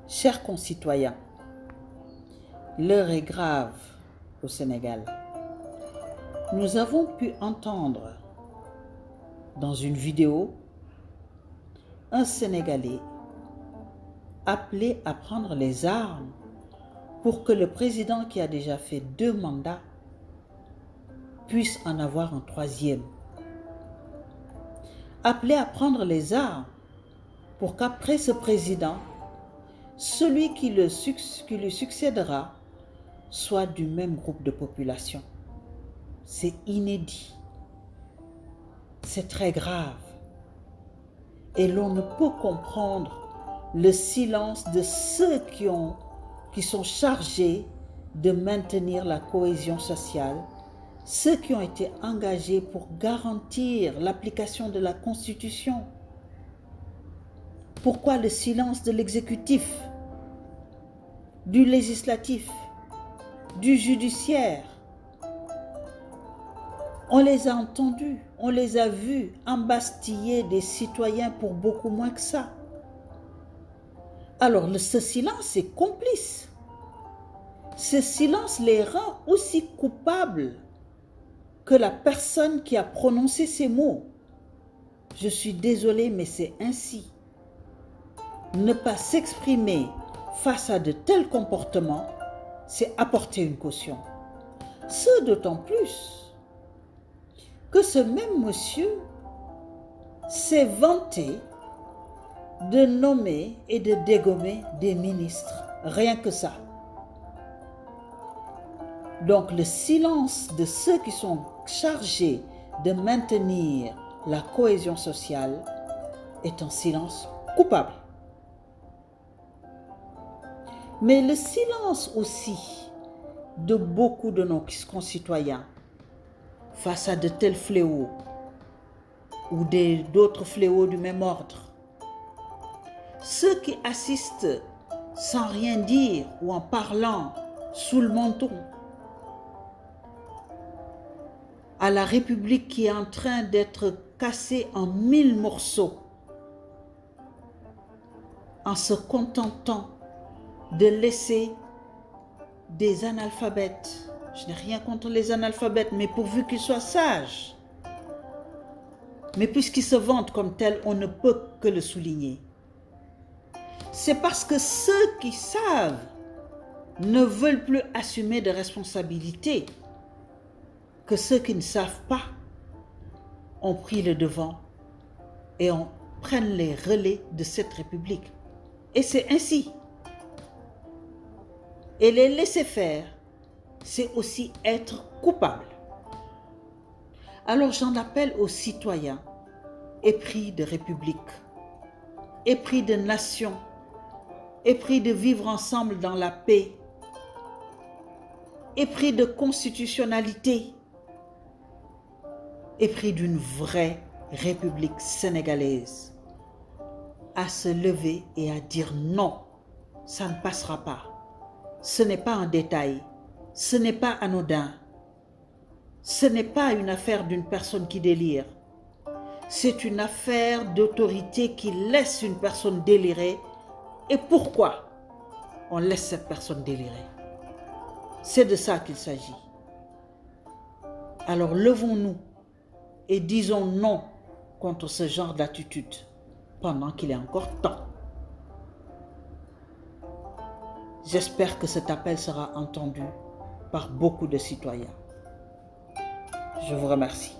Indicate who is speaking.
Speaker 1: Chers concitoyens, l'heure est grave au Sénégal. Nous avons pu entendre dans une vidéo un Sénégalais appeler à prendre les armes pour que le président qui a déjà fait 2 mandats puisse en avoir un 3e. Appeler à prendre les armes pour qu'après ce président, celui qui lui succédera soit du même groupe de population. C'est inédit. C'est très grave. Et l'on ne peut comprendre le silence de ceux qui sont chargés de maintenir la cohésion sociale, ceux qui ont été engagés pour garantir l'application de la Constitution. Pourquoi le silence de l'exécutif, du législatif, du judiciaire? On les a entendus, on les a vus embastiller des citoyens pour beaucoup moins que ça. Alors ce silence est complice. Ce silence les rend aussi coupables que la personne qui a prononcé ces mots. Je suis désolée, mais c'est ainsi. Ne pas s'exprimer face à de tels comportements, c'est apporter une caution. Ce d'autant plus que ce même monsieur s'est vanté de nommer et de dégommer des ministres. Rien que ça. Donc le silence de ceux qui sont chargés de maintenir la cohésion sociale est un silence coupable. Mais le silence aussi de beaucoup de nos concitoyens face à de tels fléaux ou d'autres fléaux du même ordre, ceux qui assistent sans rien dire ou en parlant sous le menton à la République qui est en train d'être cassée en 1000 morceaux, en se contentant de laisser des analphabètes. Je n'ai rien contre les analphabètes, mais pourvu qu'ils soient sages. Mais puisqu'ils se vantent comme tels, on ne peut que le souligner. C'est parce que ceux qui savent ne veulent plus assumer de responsabilités que ceux qui ne savent pas ont pris le devant et prennent les relais de cette République. Et c'est ainsi. Et les laisser faire, c'est aussi être coupable. Alors j'en appelle aux citoyens épris de République, épris de nation, épris de vivre ensemble dans la paix, épris de constitutionnalité, épris d'une vraie République sénégalaise, à se lever et à dire non, ça ne passera pas. Ce n'est pas un détail, ce n'est pas anodin, ce n'est pas une affaire d'une personne qui délire. C'est une affaire d'autorité qui laisse une personne délirer. Et pourquoi on laisse cette personne délirer? C'est de ça qu'il s'agit. Alors levons-nous et disons non contre ce genre d'attitude pendant qu'il est encore temps. J'espère que cet appel sera entendu par beaucoup de citoyens. Je vous remercie.